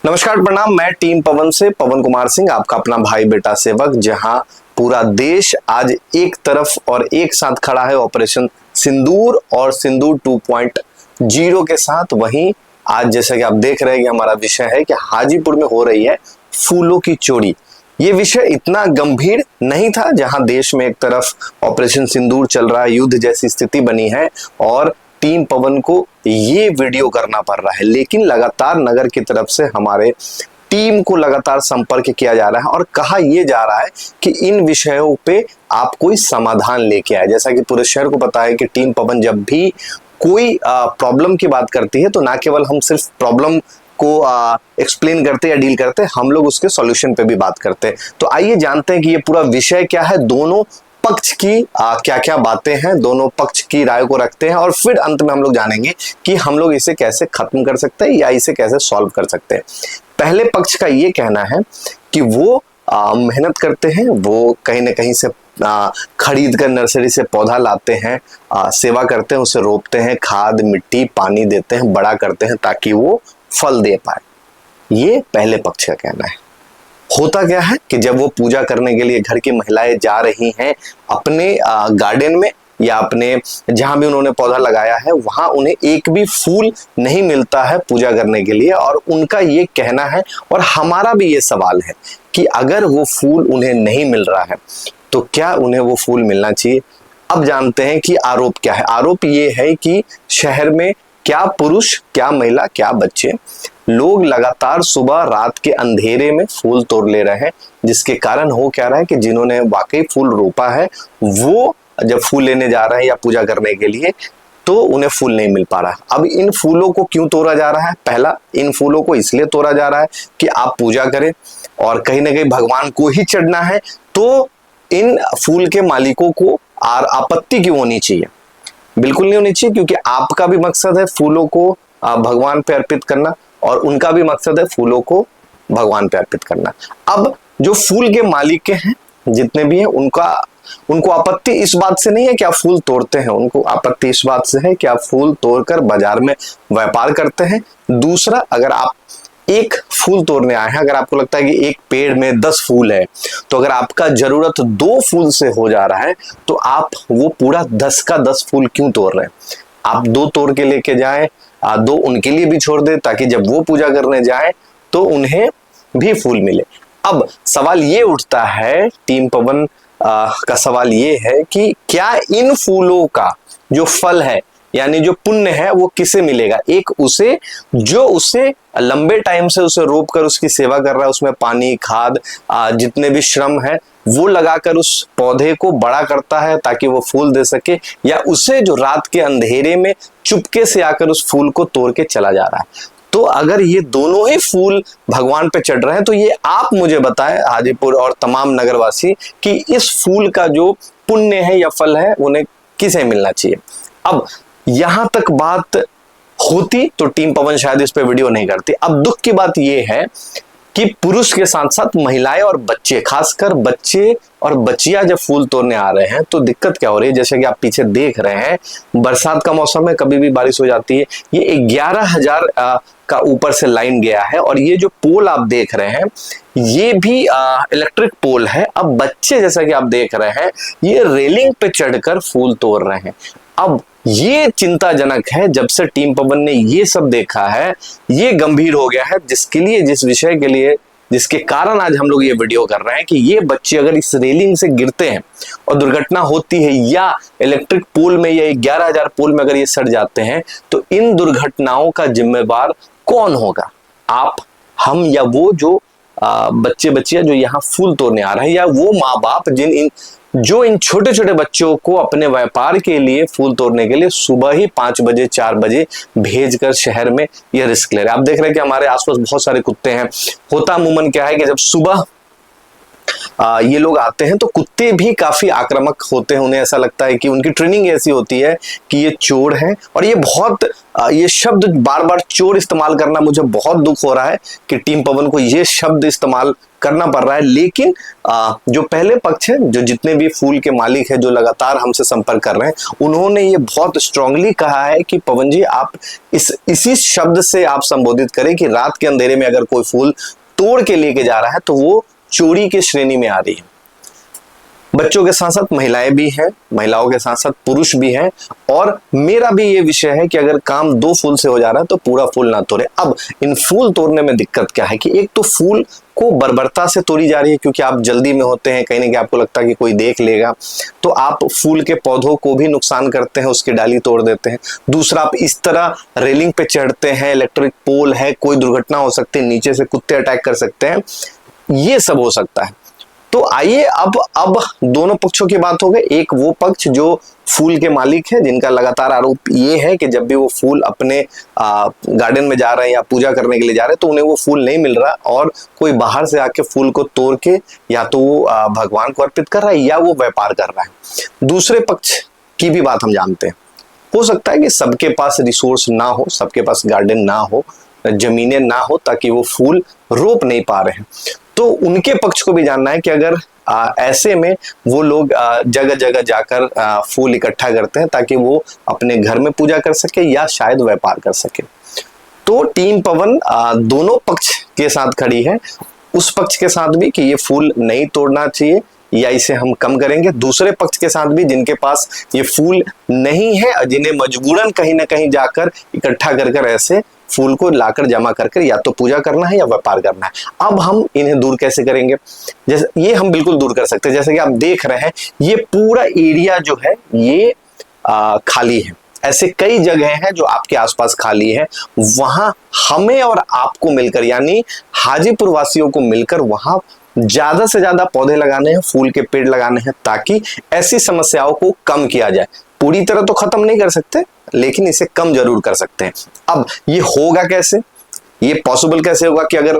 नमस्कार, प्रणाम। मैं टीम पवन से पवन कुमार सिंह, आपका अपना भाई बेटा सेवक। जहां पूरा देश आज एक तरफ और एक साथ खड़ा है ऑपरेशन सिंदूर और सिंदूर 2.0 के साथ, वहीं आज जैसा कि आप देख रहे हैं कि हमारा विषय है कि हाजीपुर में हो रही है फूलों की चोरी। ये विषय इतना गंभीर नहीं था, जहां देश में एक तरफ ऑपरेशन सिंदूर चल रहा है, युद्ध जैसी स्थिति बनी है और टीम पवन को ये वीडियो करना पड़ रहा है, लेकिन लगातार नगर की तरफ से हमारे टीम को लगातार संपर्क किया जा रहा है और कहा यह जा रहा है कि इन विषयों पे आप कोई समाधान लेके आए। जैसा कि पूरे शहर को पता है कि टीम पवन जब भी कोई प्रॉब्लम की बात करती है तो ना केवल हम सिर्फ प्रॉब्लम को एक्सप्लेन करते या डील करते, हम लोग उसके सॉल्यूशन पे भी बात करते हैं। तो आइए जानते हैं कि ये पूरा विषय क्या है, दोनों पक्ष की क्या क्या बातें हैं, दोनों पक्ष की राय को रखते हैं और फिर अंत में हम लोग जानेंगे कि हम लोग इसे कैसे खत्म कर सकते हैं या इसे कैसे सॉल्व कर सकते हैं। पहले पक्ष का ये कहना है कि वो मेहनत करते हैं, वो कहीं ना कहीं से खरीद कर नर्सरी से पौधा लाते हैं, सेवा करते हैं, उसे रोपते हैं, खाद मिट्टी पानी देते हैं, बड़ा करते हैं ताकि वो फल दे पाए। ये पहले पक्ष का कहना है। होता क्या है कि जब वो पूजा करने के लिए घर की महिलाएं जा रही हैं अपने गार्डन में या अपने जहां भी उन्होंने पौधा लगाया है, वहां उन्हें एक भी फूल नहीं मिलता है पूजा करने के लिए। और उनका ये कहना है और हमारा भी ये सवाल है कि अगर वो फूल उन्हें नहीं मिल रहा है तो क्या उन्हें वो फूल मिलना चाहिए। अब जानते हैं कि आरोप क्या है। आरोप ये है कि शहर में क्या पुरुष, क्या महिला, क्या बच्चे लोग लगातार सुबह रात के अंधेरे में फूल तोड़ ले रहे हैं, जिसके कारण हो क्या रहा है कि जिन्होंने वाकई फूल रोपा है वो जब फूल लेने जा रहे हैं या पूजा करने के लिए तो उन्हें फूल नहीं मिल पा रहा है। अब इन फूलों को क्यों तोड़ा जा रहा है? पहला, इन फूलों को इसलिए तोड़ा जा रहा है कि आप पूजा करें और कहीं ना कहीं भगवान को ही चढ़ना है, तो इन फूल के मालिकों को आपत्ति क्यों होनी चाहिए? बिल्कुल नहीं होनी चाहिए, क्योंकि आपका भी मकसद है फूलों को भगवान पे अर्पित करना और उनका भी मकसद है फूलों को भगवान पे अर्पित करना। अब जो फूल के मालिक हैं जितने भी हैं, उनको आपत्ति इस बात से नहीं है कि आप फूल तोड़ते हैं, उनको आपत्ति इस बात से है कि आप फूल तोड़कर बाजार में व्यापार करते हैं। दूसरा, अगर आप एक फूल तोड़ने आए हैं, अगर आपको लगता है कि एक पेड़ में 10 फूल है, तो अगर आपका जरूरत 2 फूल से हो जा रहा है तो आप वो पूरा 10 का 10 फूल क्यों तोड़ रहे हैं? आप 2 तोड़ के लेके जाएं, 2 उनके लिए भी छोड़ दे ताकि जब वो पूजा करने जाए तो उन्हें भी फूल मिले। अब सवाल ये उठता है, टीम पवन का सवाल ये है कि क्या इन फूलों का जो फल है यानी जो पुण्य है वो किसे मिलेगा? एक उसे जो उसे लंबे टाइम से उसे रोप कर उसकी सेवा कर रहा है, उसमें पानी खाद जितने भी श्रम है वो लगाकर उस पौधे को बड़ा करता है ताकि वो फूल दे सके, या उसे जो रात के अंधेरे में चुपके से आकर उस फूल को तोड़ के चला जा रहा है? तो अगर ये दोनों ही फूल भगवान पे चढ़ रहे हैं तो ये आप मुझे बताएं हाजीपुर और तमाम नगरवासी कि इस फूल का जो पुण्य है या फल है उन्हें किसे मिलना चाहिए। अब यहां तक बात होती तो टीम पवन शायद इस पे वीडियो नहीं करती। अब दुख की बात यह है कि पुरुष के साथ साथ महिलाएं और बच्चे, खासकर बच्चे और बच्चियां जब फूल तोड़ने आ रहे हैं तो दिक्कत क्या हो रही है। जैसे कि आप पीछे देख रहे हैं, बरसात का मौसम है, कभी भी बारिश हो जाती है। ये 11,000 का ऊपर से लाइन गया है और ये जो पोल आप देख रहे हैं ये भी इलेक्ट्रिक पोल है। अब बच्चे, जैसा कि आप देख रहे हैं, ये रेलिंग पे चढ़कर फूल तोड़ रहे हैं। अब ये चिंताजनक है। जब से टीम पवन ने ये सब देखा है, ये गंभीर हो गया है, जिस विषय के लिए, जिसके कारण आज हम लोग ये वीडियो कर रहे हैं कि ये बच्चे अगर इस रेलिंग से गिरते हैं और दुर्घटना होती है या इलेक्ट्रिक पोल में या 11,000 पोल में अगर ये सड़ जाते हैं तो इन दुर्घटनाओं का जिम्मेवार कौन होगा? आप, हम, या वो जो बच्चे बच्चियां जो यहाँ फूल तोड़ने आ रहे हैं, या वो माँ बाप जो इन छोटे छोटे बच्चों को अपने व्यापार के लिए फूल तोड़ने के लिए सुबह ही 5 बजे 4 बजे भेजकर शहर में यह रिस्क ले रहे हैं। आप देख रहे हैं कि हमारे आसपास बहुत सारे कुत्ते हैं। होता अमूमन क्या है कि जब सुबह ये लोग आते हैं तो कुत्ते भी काफी आक्रामक होते हैं। उन्हें ऐसा लगता है कि उनकी ट्रेनिंग ऐसी होती है कि ये चोर हैं। और ये बहुत ये शब्द बार बार चोर इस्तेमाल करना, मुझे बहुत दुख हो रहा है कि टीम पवन को ये शब्द इस्तेमाल करना पड़ रहा है। लेकिन जो पहले पक्ष है, जो जितने भी फूल के मालिक है, जो लगातार हमसे संपर्क कर रहे हैं, उन्होंने ये बहुत स्ट्रांगली कहा है कि पवन जी आप इसी शब्द से आप संबोधित करें कि रात के अंधेरे में अगर कोई फूल तोड़ के लेके जा रहा है तो वो चोरी की श्रेणी में आ रही है। बच्चों के साथ साथ महिलाएं भी हैं, महिलाओं के साथ साथ पुरुष भी हैं। और मेरा भी ये विषय है कि अगर काम 2 फूल से हो जा रहा है तो पूरा फूल ना तोड़े। अब इन फूल तोड़ने में दिक्कत क्या है कि एक तो फूल को बर्बरता से तोड़ी जा रही है, क्योंकि आप जल्दी में होते हैं, कहीं ना कहीं आपको लगता है कि कोई देख लेगा, तो आप फूल के पौधों को भी नुकसान करते हैं, उसकी डाली तोड़ देते हैं। दूसरा, आप इस तरह रेलिंग पे चढ़ते हैं, इलेक्ट्रिक पोल है, कोई दुर्घटना हो सकती है, नीचे से कुत्ते अटैक कर सकते हैं, ये सब हो सकता है। तो आइए अब दोनों पक्षों की बात हो गई। एक वो पक्ष जो फूल के मालिक है, जिनका लगातार आरोप ये है कि जब भी वो फूल अपने गार्डन में जा रहे हैं या पूजा करने के लिए जा रहे हैं तो उन्हें वो फूल नहीं मिल रहा, और कोई बाहर से आके फूल को तोड़ के या तो वो भगवान को अर्पित कर रहा है या वो व्यापार कर रहा है। दूसरे पक्ष की भी बात हम जानते हैं। हो सकता है कि सबके पास रिसोर्स ना हो, सबके पास गार्डन ना हो, जमीनें ना हो, ताकि वो फूल रोप नहीं पा रहे हैं। तो उनके पक्ष को भी जानना है कि अगर ऐसे में वो लोग जगह जगह जाकर फूल इकट्ठा करते हैं ताकि वो अपने घर में पूजा कर सके या शायद व्यापार कर सके। तो टीम पवन दोनों पक्ष के साथ खड़ी है, उस पक्ष के साथ भी कि ये फूल नहीं तोड़ना चाहिए या इसे हम कम करेंगे, दूसरे पक्ष के साथ भी जिनके पास ये फूल नहीं है, जिन्हें मजबूरन कहीं ना कहीं जाकर इकट्ठा कर कर ऐसे फूल को लाकर जमा करके या तो पूजा करना है या व्यापार करना है। अब हम इन्हें दूर कैसे करेंगे? जैसे ये हम बिल्कुल दूर कर सकते हैं। जैसे कि आप देख रहे हैं, ये पूरा एरिया जो है ये खाली है। ऐसे कई जगह हैं जो आपके आसपास खाली है, वहां हमें और आपको मिलकर, यानी हाजीपुर वासियों को मिलकर वहां ज्यादा से ज्यादा पौधे लगाने हैं, फूल के पेड़ लगाने हैं, ताकि ऐसी समस्याओं को कम किया जाए। पूरी तरह तो खत्म नहीं कर सकते, लेकिन इसे कम जरूर कर सकते हैं। अब ये होगा कैसे? ये पॉसिबल कैसे होगा कि अगर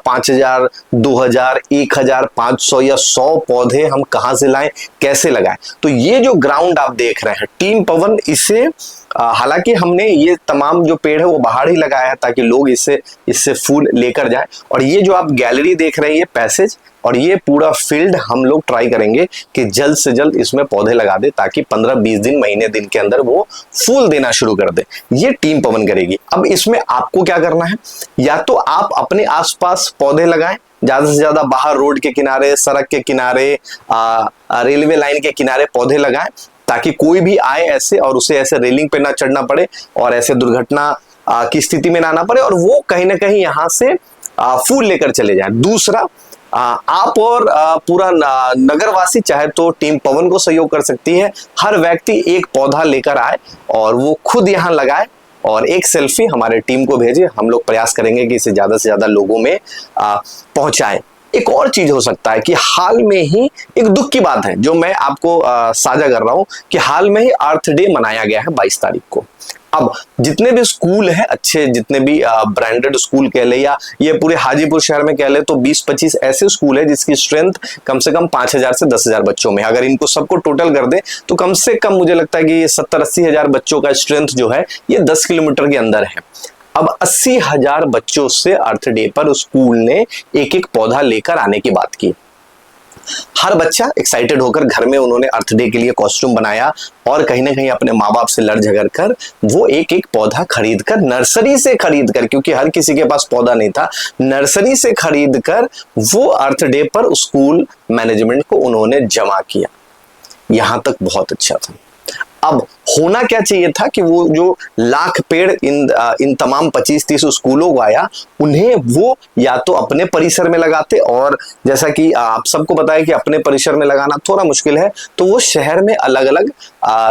5000, 2000, 1000, 500 या 100 पौधे हम कहां से लाएं, कैसे लगाएं? तो ये जो ग्राउंड आप देख रहे हैं, टीम पवन इसे हालांकि हमने ये तमाम जो पेड़ है वो बाहर ही लगाया है ताकि लोग इससे फूल लेकर जाएं। और ये जो आप गैलरी देख रहे हैं, ये पैसेज और ये पूरा फील्ड हम लोग ट्राई करेंगे कि जल्द से जल्द इसमें पौधे लगा दे, ताकि 15-20 दिन, महीने दिन के अंदर वो फूल देना शुरू कर दे। ये टीम पवन करेगी। अब इसमें आपको क्या करना है? या तो आप अपने आसपास पौधे लगाएं, ज्यादा से ज्यादा बाहर रोड के किनारे, सड़क के किनारे, रेलवे लाइन के किनारे पौधे लगाएं, ताकि कोई भी आए ऐसे और उसे ऐसे रेलिंग पे ना चढ़ना पड़े और ऐसे दुर्घटना की स्थिति में ना आना पड़े, और वो कहीं ना कहीं यहाँ से फूल लेकर चले जाए। दूसरा, आप और पूरा नगरवासी चाहे तो टीम पवन को सहयोग कर सकती है। हर व्यक्ति एक पौधा लेकर आए और वो खुद यहाँ लगाए और एक सेल्फी हमारे टीम को भेजे। हम लोग प्रयास करेंगे कि इसे ज्यादा से ज्यादा लोगों में पहुंचाएं। एक और चीज हो सकता है कि हाल में ही एक दुख की बात है जो मैं आपको साझा कर रहा हूं कि हाल में ही अर्थ डे मनाया गया है 22 तारीख को। अब जितने भी स्कूल हैं, अच्छे जितने भी ब्रांडेड स्कूल कह ले या ये पूरे हाजीपुर शहर में कह ले, तो 20-25 ऐसे स्कूल है जिसकी स्ट्रेंथ कम से कम 5000 से 10,000 बच्चों में। अगर इनको सबको टोटल कर दे तो कम से कम मुझे लगता है कि ये 70-80 हजार बच्चों का स्ट्रेंथ जो है ये 10 किलोमीटर के अंदर है। अब 80,000 बच्चों से अर्थ डे पर स्कूल ने एक एक पौधा लेकर आने की बात की। हर बच्चा एक्साइटेड होकर घर में उन्होंने अर्थ डे के लिए कॉस्ट्यूम बनाया और कहीं ना कहीं अपने माँ बाप से लड़ झगड़ कर वो एक एक पौधा खरीद कर, नर्सरी से खरीद कर, क्योंकि हर किसी के पास पौधा नहीं था, नर्सरी से खरीद कर वो अर्थ डे पर स्कूल मैनेजमेंट को उन्होंने जमा किया। यहां तक बहुत अच्छा था। अब होना क्या चाहिए था कि वो जो लाख पेड़ इन तमाम 25-30 स्कूलों को आया, उन्हें वो या तो अपने परिसर में लगाते, और जैसा कि आप सबको पता है कि अपने परिसर में लगाना थोड़ा मुश्किल है, तो वो शहर में अलग अलग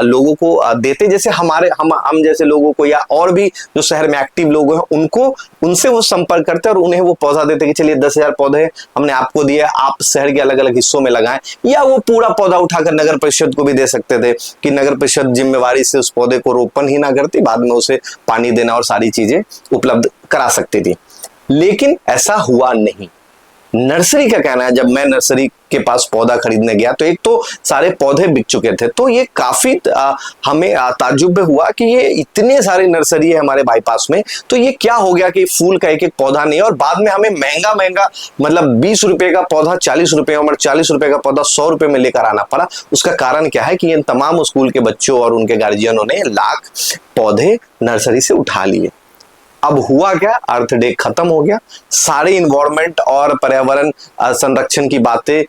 लोगों को देते, जैसे हम जैसे लोगों को या और भी जो शहर में एक्टिव लोग हैं उनको, उनसे वो संपर्क करते और उन्हें वो पौधा देते कि चलिए 10,000 पौधे हमने आपको दिए, आप शहर के अलग अलग हिस्सों में लगाएं। या वो पूरा पौधा उठाकर नगर परिषद को भी दे सकते थे कि नगर परिषद जिम्मेवारी से उस पौधे को रोपण ही ना करती, बाद में उसे पानी देना और सारी चीजें उपलब्ध करा सकती थी। लेकिन ऐसा हुआ नहीं। नर्सरी का कहना है, जब मैं नर्सरी के पास पौधा खरीदने गया तो एक तो सारे पौधे बिक चुके थे, तो ये काफी हमें ताज्जुब हुआ कि ये इतने सारे नर्सरी है हमारे बाईपास में, तो ये क्या हो गया कि फूल का एक एक पौधा नहीं है। और बाद में हमें महंगा महंगा मतलब 20 रुपए का पौधा 40 रुपए और 40 रुपए का पौधा 100 रुपए में लेकर आना पड़ा। उसका कारण क्या है कि इन तमाम स्कूल के बच्चों और उनके गार्जियनों ने लाख पौधे नर्सरी से उठा लिए। अब हुआ क्या, अर्थ डे खत्म हो गया। सारे इन्वायरमेंट और पर्यावरण संरक्षण की बातें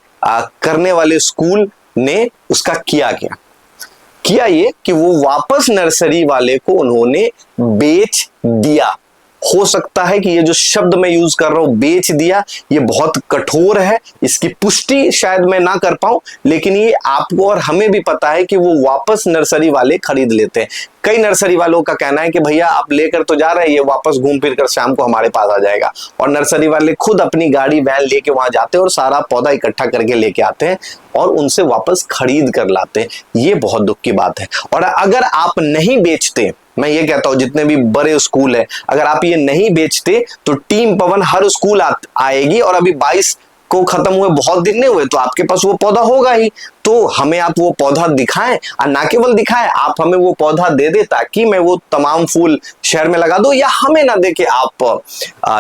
करने वाले स्कूल ने उसका किया ये कि वो वापस नर्सरी वाले को उन्होंने बेच दिया। हो सकता है कि ये जो शब्द मैं यूज कर रहा हूं बेच दिया, ये बहुत कठोर है, इसकी पुष्टि शायद मैं ना कर पाऊं, लेकिन ये आपको और हमें भी पता है कि वो वापस नर्सरी वाले खरीद लेते हैं। कई नर्सरी वालों का कहना है कि भैया आप लेकर तो जा रहे हैं, ये वापस घूम फिर कर शाम को हमारे पास आ जाएगा, और नर्सरी वाले खुद अपनी गाड़ी वैन लेके वहां जाते हैं और सारा पौधा इकट्ठा करके लेके आते हैं और उनसे वापस खरीद कर लाते हैं। ये बहुत दुख की बात है। और अगर आप नहीं बेचते, मैं ये कहता हूं जितने भी बड़े स्कूल है, अगर आप ये नहीं बेचते तो टीम पवन हर स्कूल आएगी, और अभी 22 को खत्म हुए बहुत दिन नहीं हुए, तो आपके पास वो पौधा होगा ही। तो हमें आप वो पौधा दिखाएं, और ना केवल दिखाएं, आप हमें वो पौधा दे दे ताकि मैं वो तमाम फूल शहर में लगा दूं, या हमें ना दे के आप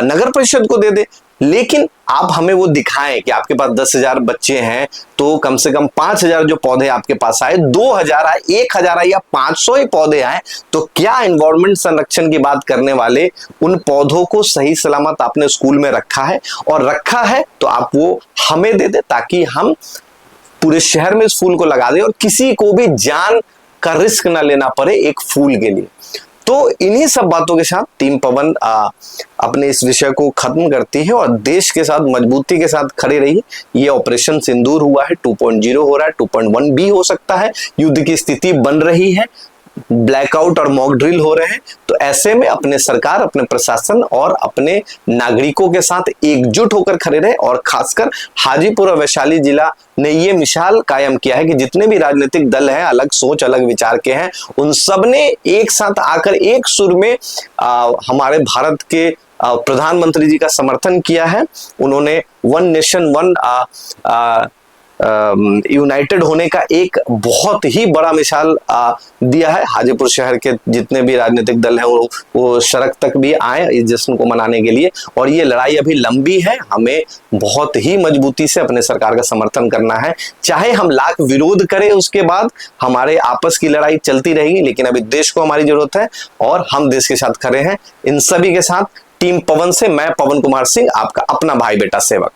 नगर परिषद को दे दे। लेकिन आप हमें वो दिखाएं कि आपके पास 10,000 बच्चे हैं तो कम से कम 5,000 जो पौधे आपके पास आए, 2,000 आए, 1,000 आए या 500 ही पौधे आए, तो क्या एनवायरमेंट संरक्षण की बात करने वाले उन पौधों को सही सलामत आपने स्कूल में रखा है, और रखा है तो आप वो हमें दे दे ताकि हम पूरे शहर में इस फूल को लगा दें और किसी को भी जान का रिस्क ना लेना पड़े एक फूल के लिए। तो इन्हीं सब बातों के साथ टीम पवन अपने इस विषय को खत्म करती है और देश के साथ मजबूती के साथ खड़े रही। ये ऑपरेशन सिंदूर हुआ है, 2.0 हो रहा है, 2.1 भी हो सकता है, युद्ध की स्थिति बन रही है, ब्लैकआउट और मॉक ड्रिल हो रहे हैं। तो ऐसे में अपने सरकार, अपने प्रशासन और अपने नागरिकों के साथ एकजुट होकर खड़े रहे, और खासकर हाजीपुर और वैशाली जिला ने ये मिसाल कायम किया है कि जितने भी राजनीतिक दल हैं, अलग सोच अलग विचार के हैं, उन सब ने एक साथ आकर एक सुर में हमारे भारत के प्रधानमंत्री जी का समर्थन किया है। उन्होंने वन नेशन वन यूनाइटेड होने का एक बहुत ही बड़ा मिसाल दिया है। हाजीपुर शहर के जितने भी राजनीतिक दल हैं वो सड़क तक भी आए इस जश्न को मनाने के लिए, और ये लड़ाई अभी लंबी है। हमें बहुत ही मजबूती से अपने सरकार का समर्थन करना है, चाहे हम लाख विरोध करें, उसके बाद हमारे आपस की लड़ाई चलती रहेगी, लेकिन अभी देश को हमारी जरूरत है और हम देश के साथ खड़े हैं। इन सभी के साथ टीम पवन से मैं पवन कुमार सिंह, आपका अपना भाई बेटा सेवक।